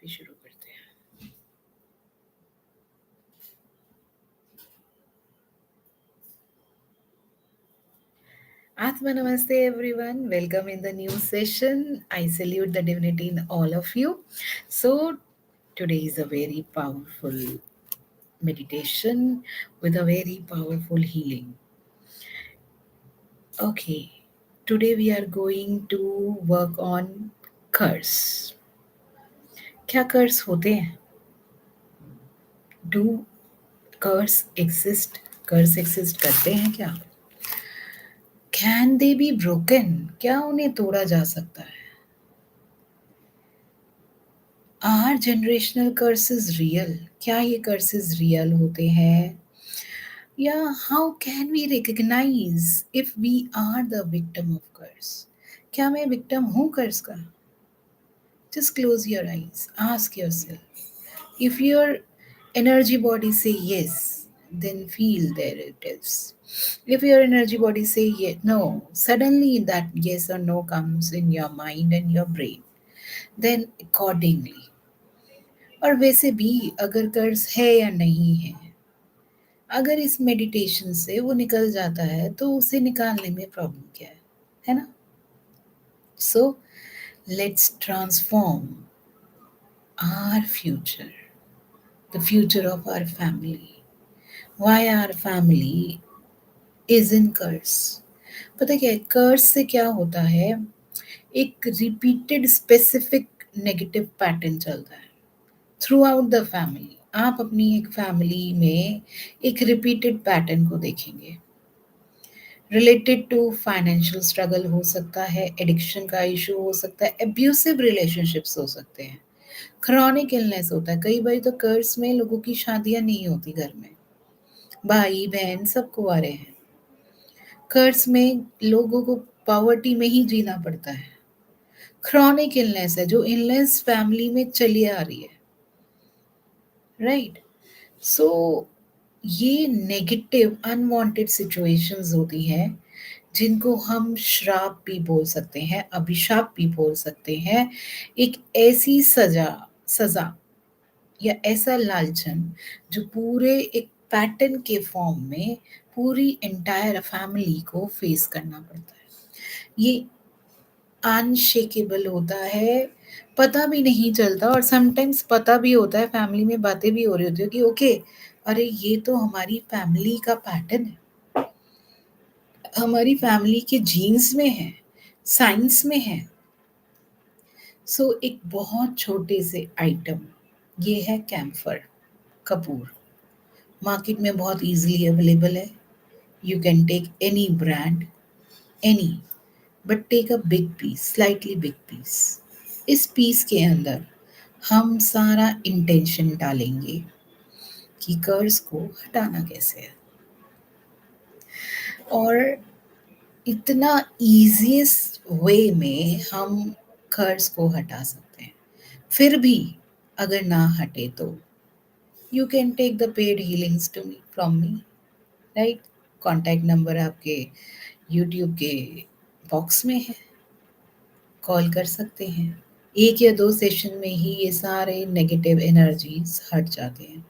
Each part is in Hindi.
ओके, शुरू करते हैं। Atma Namaste everyone. Welcome in the new session. I salute the divinity in all of you. So today is a very powerful meditation with a very powerful healing. Okay. Today we are going to work on curse. क्या कर्स होते हैं? Do curse exist? Curse exist करते हैं क्या? Can they be broken? क्या उन्हें तोड़ा जा सकता है? Are generational curses real? क्या ये कर्सेस रियल होते हैं? या how can we recognise if we are the victim of curse? क्या मैं विक्टिम हूँ कर्स का? Just close your eyes, ask yourself. If your energy body say yes, then feel there it is. If your energy body say no, suddenly that yes or no comes in your mind and your brain. Then accordingly. और वैसे भी अगर कर्ज है या नहीं है, अगर इस मेडिटेशन से वो निकल जाता है तो उसे निकालने में प्रॉब्लम क्या है ना? So let's transform our future, the future of our family. Why our family is in curse? पता क्या है कर्स से क्या होता है? एक रिपीटेड स्पेसिफिक नेगेटिव पैटर्न चलता है थ्रू आउट द फैमिली. आप अपनी एक फैमिली में एक रिपीटेड पैटर्न को देखेंगे. रिलेटेड टू फाइनेंशियल स्ट्रगल हो सकता है, एडिक्शन का इशू हो सकता है, एब्यूसिव रिलेशनशिप्स हो सकते हैं, क्रॉनिक इलनेस होता है. कई बार तो कर्स में लोगों की शादियां नहीं होती घर में, भाई बहन सब कुंवारे हैं. कर्ज में लोगों को पॉवर्टी में ही जीना पड़ता है. क्रॉनिक इलनेस है, जो इलनेस फैमिली में चली आ रही है, राइट? सो ये नेगेटिव अनवांटेड सिचुएशंस होती हैं जिनको हम श्राप भी बोल सकते हैं, अभिशाप भी बोल सकते हैं. एक ऐसी सजा या ऐसा लालचन जो पूरे एक पैटर्न के फॉर्म में पूरी एंटायर फैमिली को फेस करना पड़ता है. ये अनशेकेबल होता है, पता भी नहीं चलता. और समटाइम्स पता भी होता है, फैमिली में बातें भी हो रही होती है कि ओके, अरे ये तो हमारी फैमिली का पैटर्न है, हमारी फैमिली के जीन्स में है, साइंस में है. सो एक बहुत छोटे से आइटम, ये है कैम्फर, कपूर. मार्केट में बहुत इजीली अवेलेबल है. You can take any brand, any, but take a big piece, slightly big piece. इस पीस के अंदर हम सारा इंटेंशन डालेंगे कि कर्ज को हटाना कैसे है. और इतना ईजीएस्ट वे में हम कर्ज को हटा सकते हैं. फिर भी अगर ना हटे तो you can take the paid healings to me from me, right? Contact number आपके यूट्यूब के बॉक्स में है, कॉल कर सकते हैं. एक या दो सेशन में ही ये सारे नेगेटिव एनर्जीज हट जाते हैं.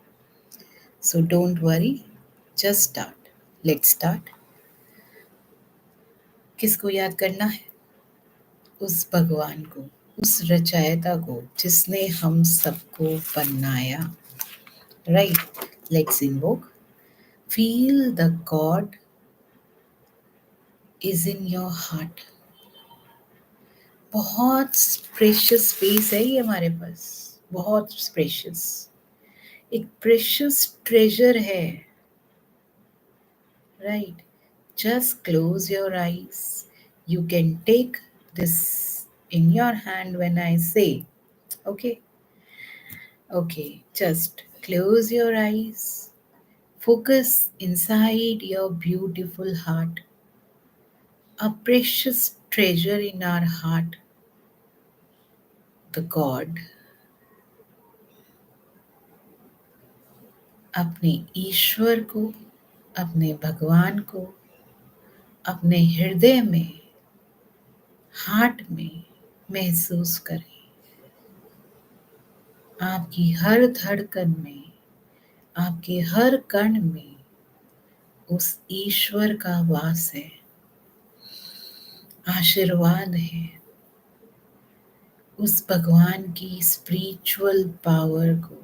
So don't worry, just start. Let's start. किसको याद करना है? उस भगवान को, उस रचयिता को जिसने हम सबको बनाया, right? Let's invoke. Feel the God is in your heart. बहुत प्रेशियस स्पेस है ये हमारे पास, बहुत प्रेशियस, एक प्रेशियस ट्रेजर है, right? Just close your eyes. You can take this in your hand when I say, okay? Okay, just close your eyes. Focus inside your beautiful heart, a precious treasure in our heart, the God. अपने ईश्वर को, अपने भगवान को अपने हृदय में, हार्ट में महसूस करें. आपकी हर धड़कन में, आपके हर कण में उस ईश्वर का वास है, आशीर्वाद है। उस भगवान की स्पिरिचुअल पावर को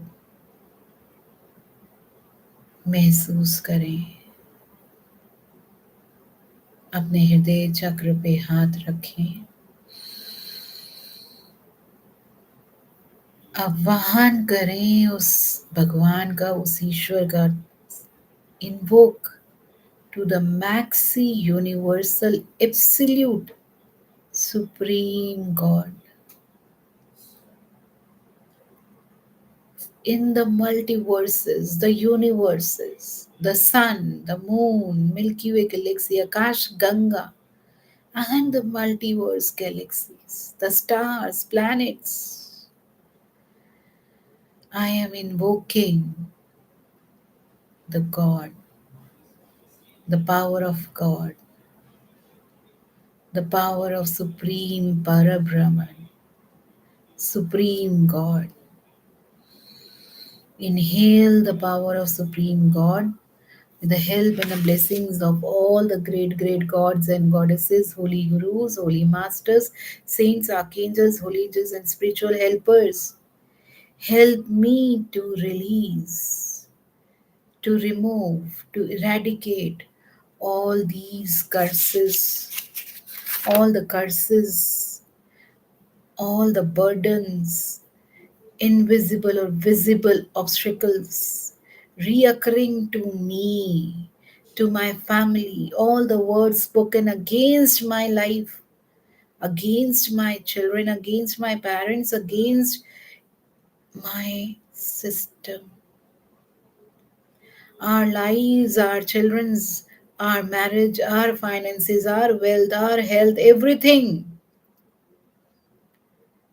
महसूस करें। अपने हृदय चक्र पे हाथ रखें। आह्वान करें उस भगवान का, उस ईश्वर का। Invoke to the maxi universal absolute supreme God in the multiverses, the universes, the sun, the moon, Milky Way galaxy, Akash Ganga, and the multiverse galaxies, the stars, planets. I am invoking the God, the power of God, the power of Supreme Parabrahman, Supreme God. Inhale the power of Supreme God with the help and the blessings of all the great, great gods and goddesses, holy gurus, holy masters, saints, archangels, holy angels, and spiritual helpers. Help me to release, to remove, to eradicate all these curses, all the curses, all the burdens, invisible or visible obstacles reoccurring to me, to my family, all the words spoken against my life, against my children, against my parents, against my system, our lives, our children's, our marriage, our finances, our wealth, our health, everything,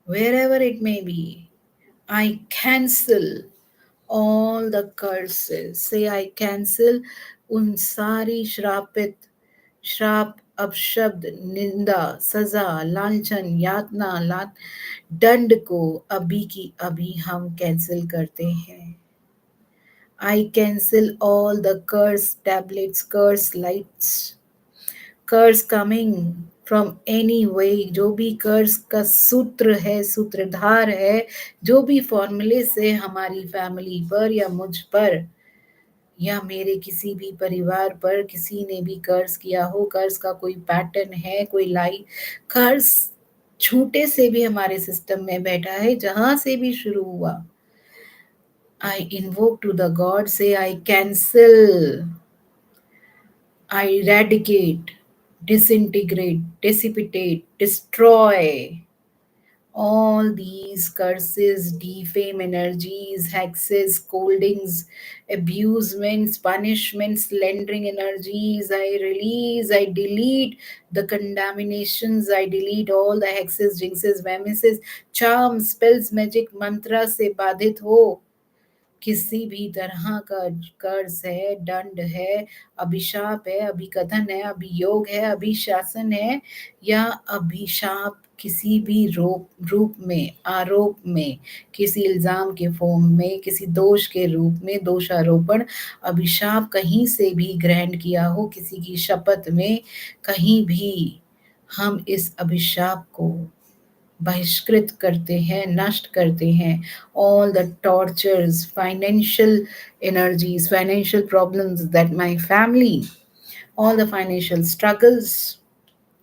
wherever it may be. I cancel all the curses. Say, I cancel उन सारी श्राप, अपशब्द, निंदा, सजा, लांछन, यातना, दंड को अभी की अभी हम कैंसिल करते हैं। I cancel all the curse tablets, curse lights, curse coming from any way, जो भी कर्स का सूत्र है, सूत्रधार है, जो भी फॉर्मूले से हमारी फैमिली पर या मुझ पर या मेरे किसी भी परिवार पर किसी ने भी कर्ज किया हो, कर्ज का कोई पैटर्न है, कोई लाई कर्ज छूटे से भी हमारे सिस्टम में बैठा है, जहां से भी शुरू हुआ, I invoke to the God, so I cancel, I eradicate, disintegrate, dissipate, destroy all these curses, defame energies, hexes, scoldings, abusements, punishments, slandering energies. I release, I delete the contaminations, I delete all the hexes, jinxes, vamises, charms, spells, magic, mantra से बाधित हो किसी भी तरह का कर्ज है, दंड है, अभिशाप है, अभिकथन है, अभियोग है, अभिशासन है या अभिशाप किसी भी रूप में, आरोप में, किसी इल्जाम के फॉर्म में, किसी दोष के रूप में, दोषारोपण, अभिशाप कहीं से भी ग्रहण किया हो, किसी की शपथ में, कहीं भी हम इस अभिशाप को बहिष्कृत करते हैं, नष्ट करते हैं। All the tortures, financial energies, financial problems that my family, all the financial struggles,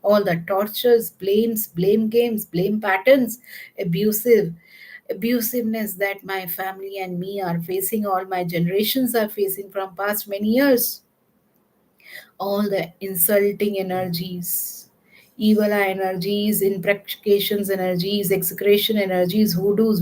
all the tortures, blames, blame games, blame patterns, abusiveness that my family and me are facing, all my generations are facing from past many years, all the insulting energies, evil eye energies, imprecations energies, execration energies, hoodoos,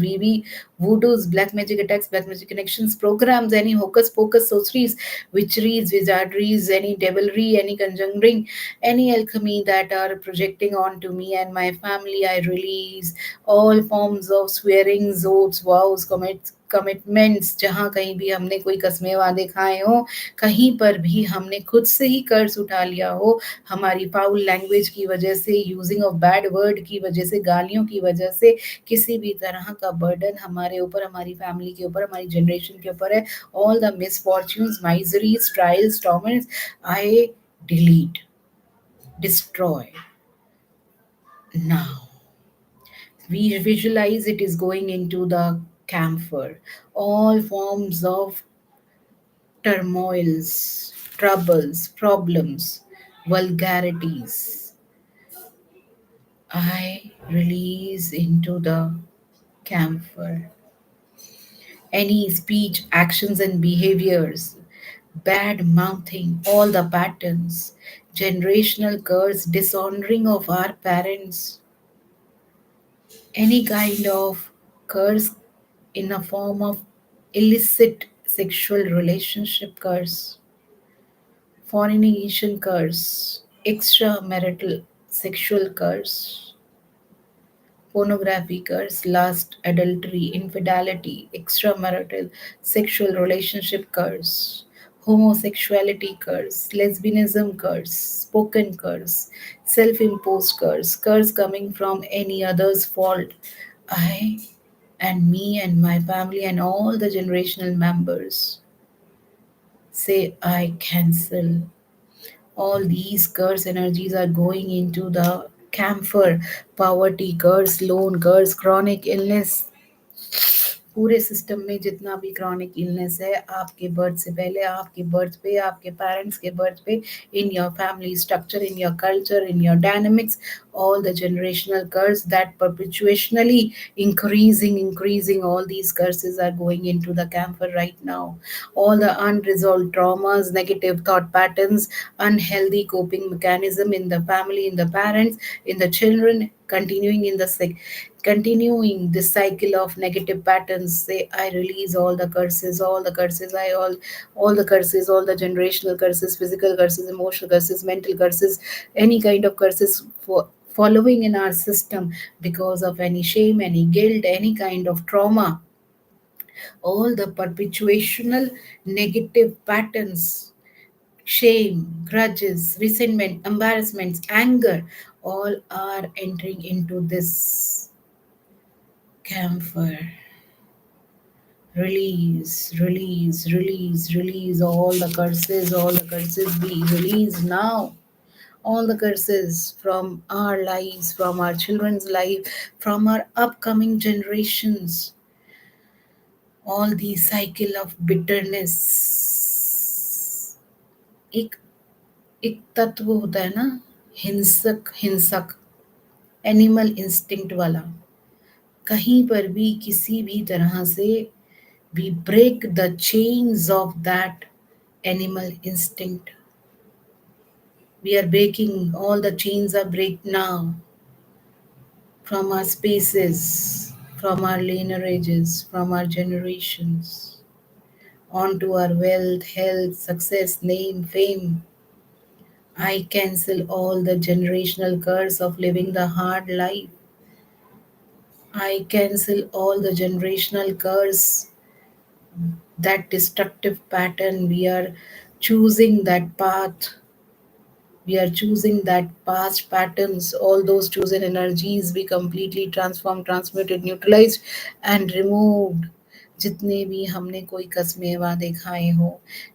voodoos, black magic attacks, black magic connections, programs, any hocus pocus, sorceries, witcheries, wizardries, any devilry, any conjuring, any alchemy that are projecting onto me and my family, I release all forms of swearings, oaths, vows, commitments, जहाँ कहीं भी हमने कोई कस्में वादे खाए हों, कहीं पर भी हमने खुद से ही कर्ज़ उठा लिया हो, हमारी फाउल लैंग्वेज की वजह से, यूज़िंग ऑफ बैड वर्ड की वजह से, गालियों की वजह से, किसी भी तरह का बर्डन हमारे ऊपर, हमारी फैमिली के ऊपर, हमारी जनरेशन के ऊपर है, all the misfortunes, miseries, trials, torments, I delete, destroy now. We visualize it is going into the camphor. All forms of turmoils, troubles, problems, vulgarities. I release into the camphor. Any speech, actions, and behaviors, bad mouthing, all the patterns, generational curse, dishonoring of our parents, any kind of curse in a form of illicit sexual relationship curse, fornication curse, extramarital sexual curse, pornography curse, lust, adultery, infidelity, extramarital sexual relationship curse, homosexuality curse, lesbianism curse, spoken curse, self imposed curse, curse coming from any other's fault. I and me and my family and all the generational members say, I cancel. All these curse energies are going into the camphor, poverty curse, loan curse, chronic illness, पूरे सिस्टम में जितना भी क्रॉनिक इलनेस है आपके बर्थ से पहले, आपके बर्थ पे, आपके पेरेंट्स के बर्थ पे, in your family structure, in your culture, in your dynamics, all the generational curse that perpetuationally increasing, all these curses are going into the camphor right now. All the unresolved traumas, negative thought patterns, unhealthy coping mechanism in the family, in the parents, in the children, continuing this cycle of negative patterns. Say, I release all the curses, all the curses, all the curses, all the generational curses, physical curses, emotional curses, mental curses, any kind of curses for following in our system because of any shame, any guilt, any kind of trauma, all the perpetuational negative patterns, shame, grudges, resentment, embarrassments, anger, all are entering into this camphor. Release, release, release, release all the curses be released now. All the curses from our lives, from our children's life, from our upcoming generations, all the cycle of bitterness. एक एक तत्व होता है ना, हिंसक हिंसक, एनिमल इंस्टिंक्ट वाला, कहीं पर भी किसी भी तरह से we break the chains of that animal instinct. We are breaking, all the chains are break now from our spaces, from our lineages, from our generations, onto our wealth, health, success, name, fame. I cancel all the generational curse of living the hard life. I cancel all the generational curse, that destructive pattern. We are choosing that path. We are choosing that past patterns, all those chosen energies we completely transformed, transmuted, neutralized and removed. जितने भी हमने कोई कस्में वादे खाए हों,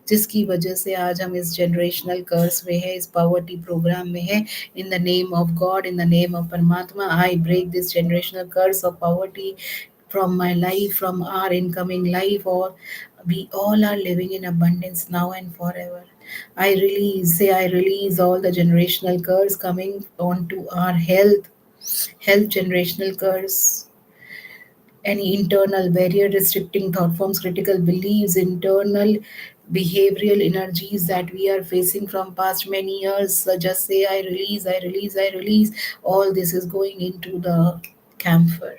जिसकी वजह से आज हम इस जनरेशनल कर्स में है, इस पॉवर्टी प्रोग्राम में है, in the name of God, in the name of परमात्मा, I break this generational curse of poverty from my life, from our incoming life, or we all are living in abundance now and forever. I release, say, I release all the generational curse coming onto our health generational curse, any internal barrier restricting thought forms, critical beliefs, internal behavioral energies that we are facing from past many years. So just say, I release, I release, I release. All this is going into the camphor.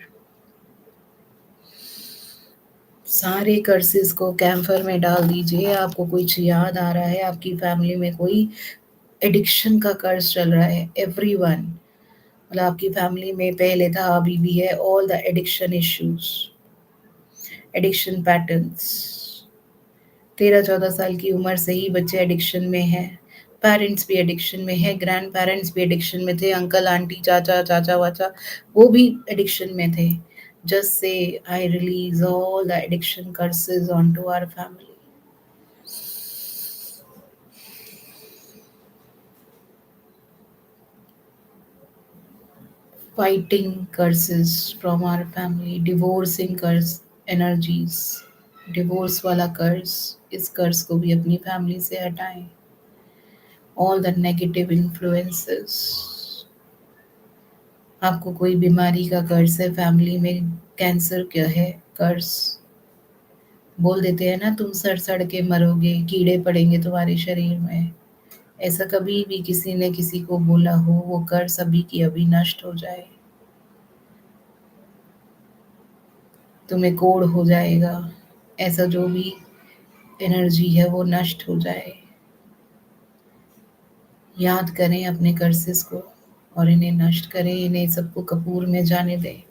सारे कर्सेस को कैम्फर में डाल दीजिए। आपको कुछ याद आ रहा है, आपकी फैमिली में कोई एडिक्शन का कर्स चल रहा है, एवरीवन, मतलब आपकी फैमिली में पहले था, अभी भी है, all the addiction issues, addiction patterns, 13-14 साल की उम्र से ही बच्चे एडिक्शन में हैं। पेरेंट्स भी एडिक्शन में हैं, ग्रैंड पेरेंट्स भी एडिक्शन में थे, अंकल आंटी चाचा चाचा वाचा वो भी एडिक्शन में थे। Just so I release all the addiction curses on to our family, fighting curses from our family, divorcing curse energies, divorce वाला कर्स, इस कर्स को भी अपनी फैमिली से हटाएं। ऑल द नेगेटिव इन्फ्लुएंसेस, आपको कोई बीमारी का कर्स है फैमिली में, कैंसर क्या है कर्स, बोल देते हैं ना तुम सड़ सड़ के मरोगे, कीड़े पड़ेंगे तुम्हारे शरीर में। ऐसा कभी भी किसी ने किसी को बोला हो, वो कर्स अभी की अभी नष्ट हो जाए, तुम्हें कोढ़ हो जाएगा, ऐसा जो भी एनर्जी है वो नष्ट हो जाए। याद करें अपने कर्सेस को और इन्हें नष्ट करें, इन्हें सबको कपूर में जाने दें।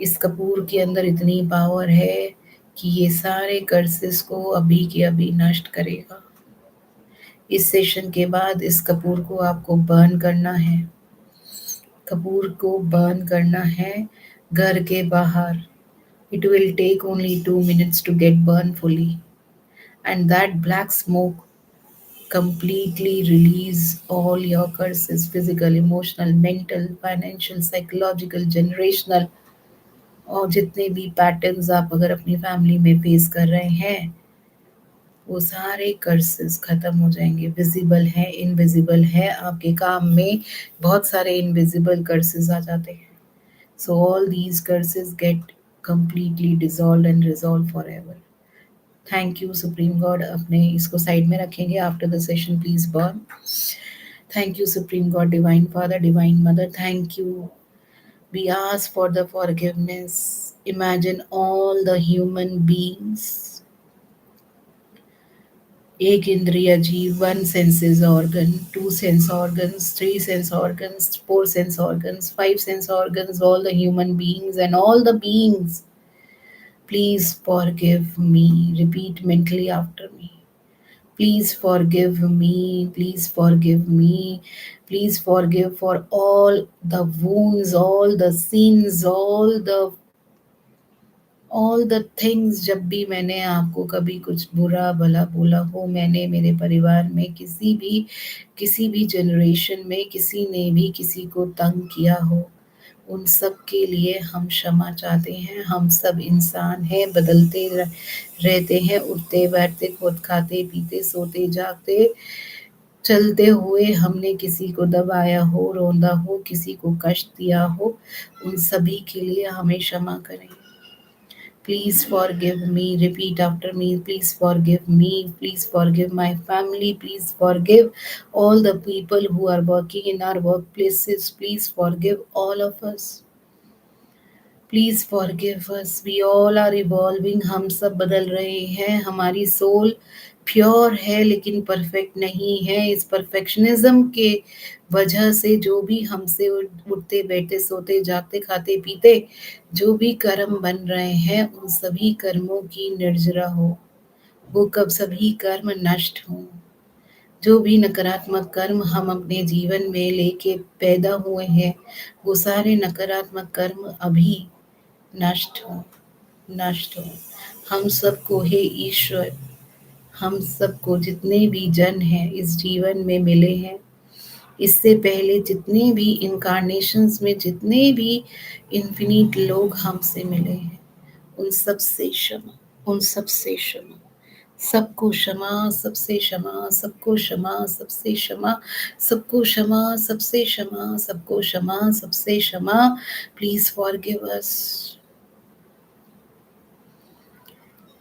इस कपूर के अंदर इतनी पावर है कि ये सारे कर्सेस को अभी के अभी नष्ट करेगा। इस सेशन के बाद इस कपूर को आपको बर्न करना है, कपूर को बर्न करना है घर के बाहर। It will take only 2 minutes to get burned fully, and that black smoke completely release all your curses, physical, emotional, mental, financial, psychological, generational, और जितने भी पैटर्न्स आप अगर अपनी फैमिली में फेस कर रहे हैं वो सारे कर्सेस खत्म हो जाएंगे। विजिबल है, इनविजिबल है, आपके काम में बहुत सारे इनविजिबल कर्सेस आ जाते हैं। So all these curses get completely dissolved and resolved forever. Thank you supreme God, अपने इसको साइड में रखेंगे, after the session please burn. Thank you supreme God, divine father, divine mother, thank you. We ask for the forgiveness. Imagine all the human beings, एक इंद्रिय जीव, one senses organ, two sense organs, three sense organs, four sense organs, five sense organs, all the human beings and all the beings, please forgive me. Repeat mentally after me. Please forgive me. Please forgive me. Please forgive for all the wounds, all the sins, all the things, जब भी मैंने आपको कभी कुछ बुरा भला बोला हो, मैंने मेरे परिवार में किसी भी जनरेशन में किसी ने भी किसी को तंग किया हो, उन सब के लिए हम क्षमा चाहते हैं। हम सब इंसान हैं, बदलते रहते हैं, उठते बैठते, खुद खाते पीते, सोते जागते, चलते हुए हमने किसी को दबाया हो, रोंदा हो, किसी को कष्ट दिया हो, उन सभी के लिए हमें क्षमा करें। Please forgive me. Repeat after me. Please forgive me. Please forgive my family. Please forgive all the people who are working in our workplaces. Please forgive all of us. Please forgive us, we all are evolving, हम सब बदल रहे हैं, हमारी सोल प्योर है लेकिन परफेक्ट नहीं है। इस परफेक्शनिज्म के वजह से जो भी हमसे उठते बैठते सोते जागते खाते पीते जो भी कर्म बन रहे हैं उन सभी कर्मों की निर्जरा हो, वो कब सभी कर्म नष्ट हों। जो भी नकारात्मक कर्म हम अपने जीवन में लेके पैदा हुए हैं वो सारे नकारात्मक कर्म अभी नष्ट हो, नष्ट हो। हम सबको हे ईश्वर, हम सबको जितने भी जन हैं इस जीवन में मिले हैं, इससे पहले जितने भी इनकारनेशंस में जितने भी इन्फिनिट लोग हमसे मिले हैं, उन सब से क्षमा, उन सब से क्षमा, सबको क्षमा, सबसे क्षमा, सबको क्षमा, सबसे क्षमा, सबको क्षमा, सबसे क्षमा, सबको क्षमा, सबसे क्षमा। प्लीज फॉरगिव अस।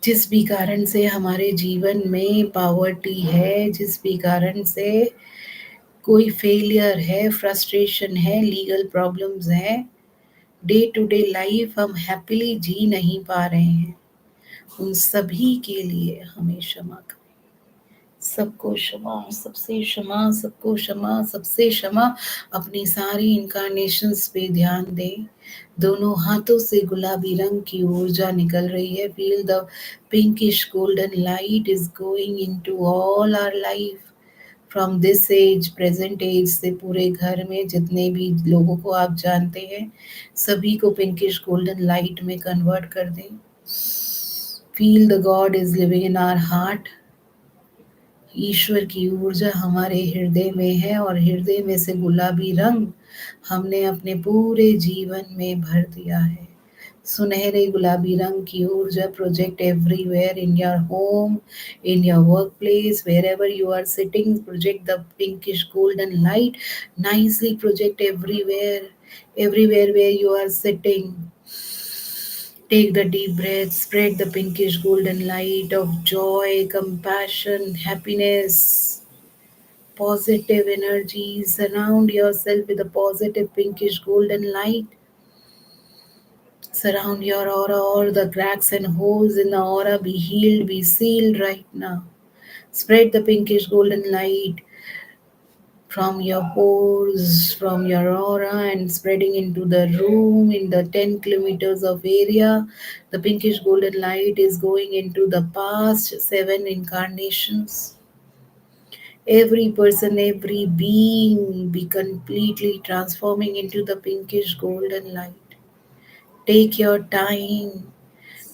जिस भी कारण से हमारे जीवन में पॉवर्टी है, जिस भी कारण से कोई फेलियर है, फ्रस्ट्रेशन है, लीगल प्रॉब्लम्स हैं, डे टू डे लाइफ हम हैप्पीली जी नहीं पा रहे हैं, उन सभी के लिए हमें क्षमा करें। सबको क्षमा, सबसे क्षमा, सबको क्षमा, सबसे क्षमा। अपनी सारी इनकारनेशंस पे ध्यान दें। दोनों हाथों से गुलाबी रंग की ऊर्जा निकल रही है। Feel the pinkish golden light is going into all our life. From this age, present age से पूरे घर में जितने भी लोगों को आप जानते हैं, सभी को पिंकिश गोल्डन लाइट में कन्वर्ट कर दें। Feel the God is living in our heart. ईश्वर की ऊर्जा हमारे हृदय में है और हृदय में से गुलाबी रंग हमने अपने पूरे जीवन में भर दिया है। सुनहरे गुलाबी रंग की ऊर्जा project everywhere in your home, in your work place, wherever you are sitting, project the pinkish golden light, nicely project everywhere, everywhere where you are sitting. Take the deep breath, spread the pinkish golden light of joy, compassion, happiness, positive energy. Surround yourself with a positive pinkish golden light. Surround your aura, all the cracks and holes in the aura be healed, be sealed right now. Spread the pinkish golden light from your pores, from your aura, and spreading into the room in the 10 kilometers of area. The pinkish golden light is going into the past 7 incarnations. Every person, every being be completely transforming into the pinkish golden light. Take your time.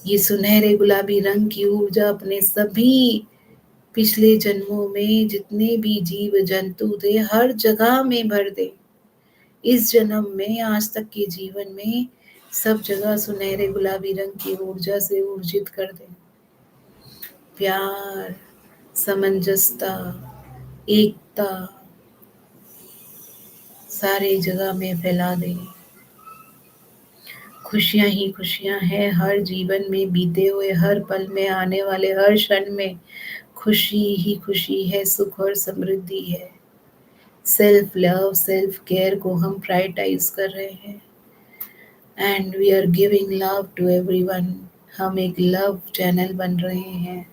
ये सुनहरे गुलाबी रंग की ऊर्जा अपने सभी पिछले जन्मों में जितने भी जीव जंतु थे हर जगह में भर दे। इस जन्म में आज तक के जीवन में सब जगह सुनहरे गुलाबी रंग की ऊर्जा से ऊर्जित कर दे। प्यार, समंजसता, एकता सारे जगह में फैला दे। खुशियां ही खुशियां हैं हर जीवन में बीते हुए हर पल में आने वाले हर क्षण में खुशी ही खुशी है, सुख और समृद्धि है। सेल्फ लव, सेल्फ केयर को हम प्रायोरिटाइज कर रहे हैं and we are giving love to everyone. हम एक लव चैनल बन रहे हैं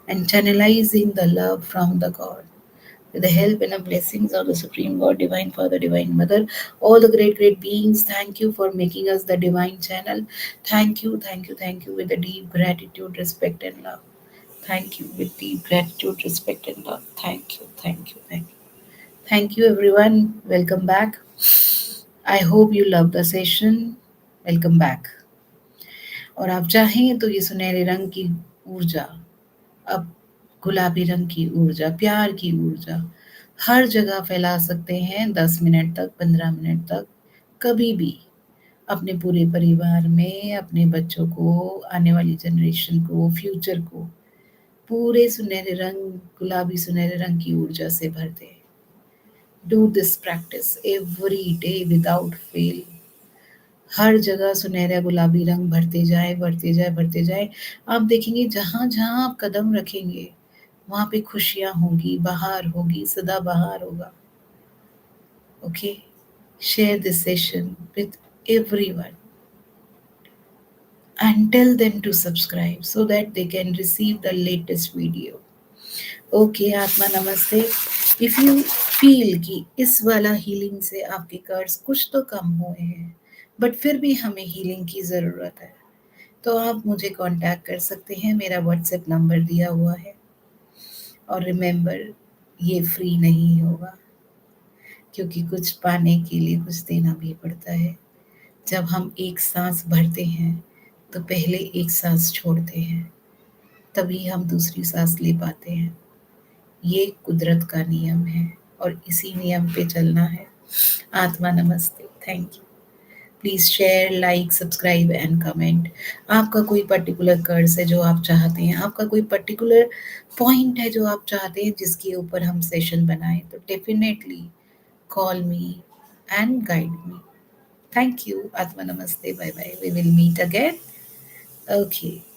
and channelising the love from the God with the help and the blessings of the Supreme God, Divine Father, Divine Mother, all the great, great beings. Thank you for making us the divine channel. Thank you, thank you, thank you with the deep gratitude, respect, and love. Thank you with deep gratitude, respect, and love. Thank you, thank you, thank you. Thank you, everyone. Welcome back. I hope you love the session. Welcome back. और आप चाहें तो ये सुनहरे रंग की ऊर्जा, अब गुलाबी रंग की ऊर्जा, प्यार की ऊर्जा हर जगह फैला सकते हैं 10 मिनट तक, 15 मिनट तक, कभी भी। अपने पूरे परिवार में, अपने बच्चों को, आने वाली जनरेशन को, फ्यूचर को पूरे सुनहरे रंग, गुलाबी सुनहरे रंग की ऊर्जा से भर दें। Do this practice every day without fail. हर जगह सुनहरा गुलाबी रंग भरते जाए, भरते जाए, भरते जाए। आप देखेंगे जहाँ-जहाँ आप कदम रखेंगे, वहाँ पे खुशियाँ होंगी, बहार होगी, सदाबहार होगा। Okay? Share this session with everyone and tell them to subscribe so that they can receive the latest video. Okay आत्मा नमस्ते। इफ़ यू फील कि इस वाला हीलिंग से आपके कर्ज कुछ तो कम हुए हैं बट फिर भी हमें हीलिंग की ज़रूरत है, तो आप मुझे कांटेक्ट कर सकते हैं। मेरा व्हाट्सएप नंबर दिया हुआ है। और रिमेंबर, ये फ्री नहीं होगा, क्योंकि कुछ पाने के लिए कुछ देना भी पड़ता है। जब हम एक सांस भरते हैं तो पहले एक सांस छोड़ते हैं, तभी हम दूसरी सांस ले पाते हैं। ये कुदरत का नियम है और इसी नियम पे चलना है। आत्मा नमस्ते। Thank you. Please share, like, subscribe and comment. आपका कोई पर्टिकुलर कर्ज है जो आप चाहते हैं, आपका कोई पर्टिकुलर पॉइंट है जो आप चाहते हैं जिसके ऊपर हम सेशन बनाएं, तो definitely call me and guide me. Thank you. आत्मा नमस्ते। Bye bye. We will meet again. Okay.